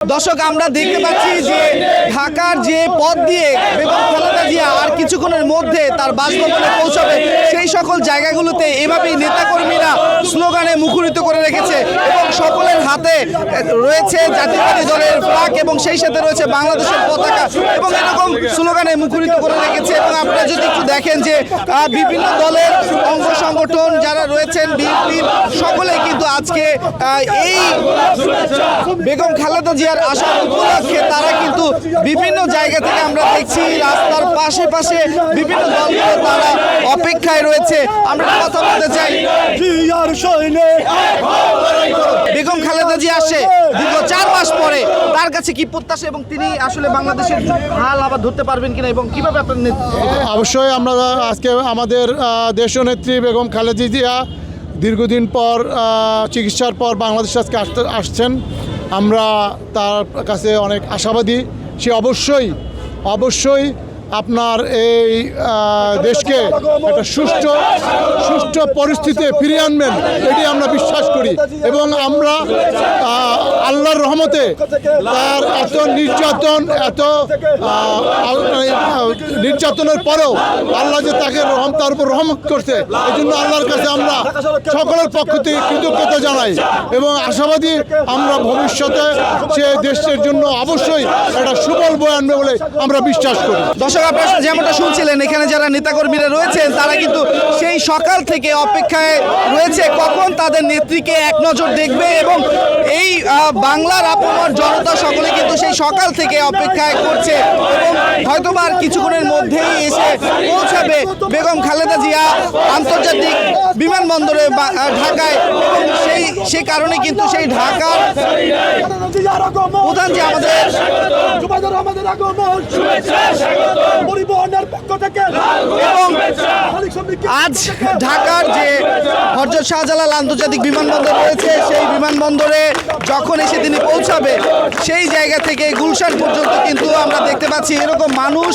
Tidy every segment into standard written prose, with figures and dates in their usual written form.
দর্শক আমরা দেখতে পাচ্ছি যে ঢাকার যে পথ দিয়ে বেগম খালেদা জিয়া আর কিছুক্ষণের মধ্যে তার বাসভবনে পৌঁছাবে সেই সকল জায়গাগুলোতে এভাবেই নেতাকর্মীরা স্লোগানে মুখরিত করে রেখেছে এবং সকলের হাতে রয়েছে জাতীয়তাবাদী দলের ফ্ল্যাগ এবং সেই সাথে রয়েছে বাংলাদেশের পতাকা এবং এরকম স্লোগানে মুখরিত করে রেখেছে। এবং আপনারা যদি একটু দেখেন যে বিভিন্ন দলের অঙ্গ সংগঠন যারা রয়েছেন বিএনপির সকলেই কিন্তু আজকে এই বেগম খালেদা জিয়ার আসার উপলক্ষে তারা কিন্তু বিভিন্ন জায়গা থেকে আমরা দেখছি রাস্তার পাশে পাশে বিভিন্ন দলগুলো তারা অপেক্ষায় রয়েছে। আমরা কথা বলতে চাই বেগম খালেদা জিয়া আসে দীর্ঘ 4 মাস পরে, তার কাছে কি প্রত্যাশা এবং তিনি আসলে বাংলাদেশের হাল আবার ধরতে পারবেন কিনা এবং কিভাবে আপনার অবশ্যই আমরা আজকে আমাদের দেশীয় নেত্রী বেগম খালেদা জিয়া দীর্ঘদিন পর চিকিৎসার পর বাংলাদেশে আজকে আসছেন। আমরা তার কাছে অনেক আশাবাদী। সে অবশ্যই আপনার এই দেশকে একটা সুষ্ঠু পরিস্থিতিতে ফিরিয়ে আনবেন, এটি আমরা বিশ্বাস করি। এবং আমরা আল্লাহর রহমতে তার এত নির্যাতনের পরেও আল্লাহ যে তাকে তার উপর রহমত করছে, এই জন্য আল্লাহর কাছে আমরা সকলের পক্ষ থেকে কৃতজ্ঞতা জানাই এবং আশাবাদী আমরা ভবিষ্যতে সে দেশের জন্য অবশ্যই একটা সুফল বয়ে আনবে বলে আমরা বিশ্বাস করি। আপনারা যেমনটা শুনছিলেন এখানে যারা নেতাকর্মীরা রয়েছেন তারা কিন্তু সেই সকাল থেকে অপেক্ষায় রয়েছে কখন তাদের নেত্রীকে এক নজর দেখবে এবং এই বাংলার আপামর জনতা সকলে কিন্তু সেই সকাল থেকে অপেক্ষায় করছে এবং হয়তোবা আর কিছুক্ষণের মধ্যেই এসে পৌঁছাবে বেগম খালেদা জিয়া আন্তর্জাতিক বিমানবন্দরে ঢাকায়। সেই কারণে কিন্তু সেই ঢাকার প্রধান যে এবং আজ ঢাকার যে হযরত শাহজালাল আন্তর্জাতিক বিমানবন্দর রয়েছে সেই বিমানবন্দরে যখন এসে তিনি পৌঁছাবে সেই জায়গা থেকে গুলশান পর্যন্ত কিন্তু আমরা দেখতে পাচ্ছি এরকম মানুষ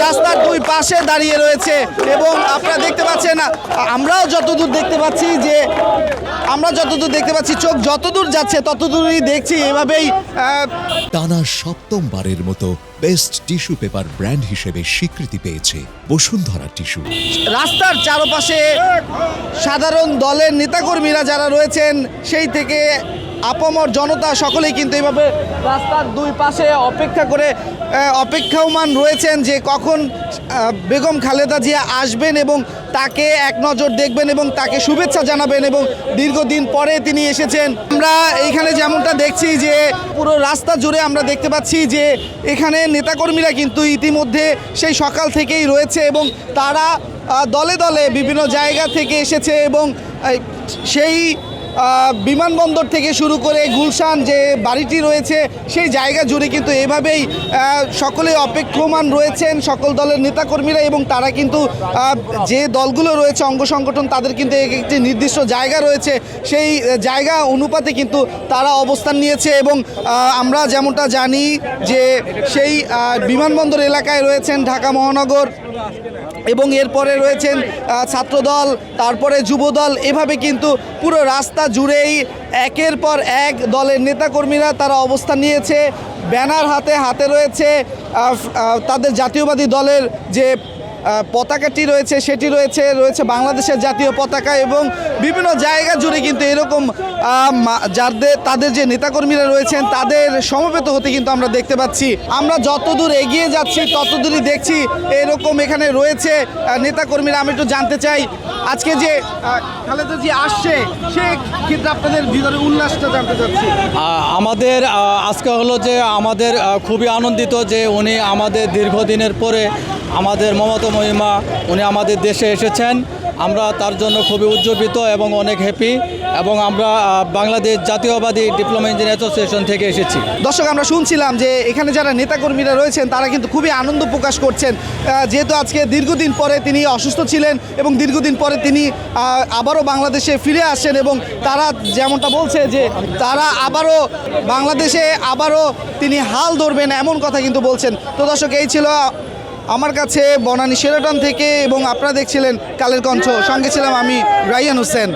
রাস্তার দুই পাশে দাঁড়িয়ে রয়েছে এবং আপনারা দেখতে পাচ্ছেন আমরাও যতদূর দেখতে পাচ্ছি চোখ যতদূর যাচ্ছে ততদূরই দেখছি এভাবেই। টানা সপ্তমবারের মতো বেস্ট টিস্যু পেপার ব্র্যান্ড হিসেবে স্বীকৃতি পেয়েছে বসুন্ধরা টিস্যু। রাস্তার চারপাশে সাধারণ দলের নেতাকর্মীরা যারা রয়েছেন সেই থেকে আপামর জনতা সকলেই কিন্তু এইভাবে রাস্তার দুই পাশে অপেক্ষামান রয়েছেন যে কখন বেগম খালেদা জিয়া আসবেন এবং তাকে এক নজর দেখবেন এবং তাকে শুভেচ্ছা জানাবেন এবং দীর্ঘদিন পরে তিনি এসেছেন। আমরা এইখানে যেমনটা দেখছি যে পুরো রাস্তা জুড়ে আমরা দেখতে পাচ্ছি যে এখানে নেতাকর্মীরা কিন্তু ইতিমধ্যে সেই সকাল থেকেই রয়েছে এবং তারা দলে দলে বিভিন্ন জায়গা থেকে এসেছে এবং সেই বিমানবন্দর থেকে শুরু করে গুলশান যে বাড়িটি রয়েছে সেই জায়গা জুড়ে কিন্তু এভাবেই সকলে অপেক্ষমান রয়েছেন সকল দলের নেতাকর্মীরা এবং তারা কিন্তু যে দলগুলো রয়েছে অঙ্গ সংগঠন তাদের কিন্তু একটি নির্দিষ্ট জায়গা রয়েছে সেই জায়গা অনুপাতে কিন্তু তারা অবস্থান নিয়েছে এবং আমরা যেমনটা জানি যে সেই বিমানবন্দর এলাকায় রয়েছেন ঢাকা মহানগর এবং এরপরে রয়েছেন ছাত্রদল, তারপরে যুবদল, এভাবে কিন্তু পুরো রাস্তা জুড়েই একের পর এক দলের নেতাকর্মীরা তারা অবস্থান নিয়েছে। ব্যানার হাতে রয়েছে তাদের জাতীয়বাদী দলের যে পতাকাটি রয়েছে সেটি রয়েছে বাংলাদেশের জাতীয় পতাকা এবং বিভিন্ন জায়গা জুড়ে কিন্তু এরকম তাদের যে নেতাকর্মীরা রয়েছেন তাদের সমবেত হতে কিন্তু আমরা দেখতে পাচ্ছি। আমরা যতদূর এগিয়ে যাচ্ছি ততদূরই দেখছি এরকম এখানে রয়েছে নেতাকর্মীরা। আমি একটু জানতে চাই আজকে যে খালেদা জি আসছে সেই ক্ষেত্রে আপনাদের ভিতরে উল্লাসটা জানতে চাচ্ছি। আমাদের আজকে হলো যে আমাদের খুবই আনন্দিত যে উনি আমাদের দীর্ঘদিনের পরে আমাদের মমতা মহিমা উনি আমাদের দেশে এসেছেন। আমরা তার জন্য খুবই উজ্জীবিত এবং অনেক হ্যাপি এবং আমরা বাংলাদেশ জাতীয়বাদী ডিপ্লোমা ইঞ্জিনিয়ার অ্যাসোসিয়েশন থেকে এসেছি। দর্শক আমরা শুনছিলাম যে এখানে যারা নেতাকর্মীরা রয়েছেন তারা কিন্তু খুবই আনন্দ প্রকাশ করছেন যেহেতু আজকে দীর্ঘদিন পরে তিনি অসুস্থ ছিলেন এবং দীর্ঘদিন পরে তিনি আবারও বাংলাদেশে ফিরে আসেন এবং তারা যেমনটা বলছে যে তারা আবারও বাংলাদেশে তিনি হাল ধরবেন এমন কথা কিন্তু বলছেন। তো দর্শক এই ছিল আমার কাছে বনানী শেরাটন থেকে এবং আপনারা দেখছিলেন কালের কণ্ঠ, সঙ্গে ছিলাম আমি রায়হান হোসেন।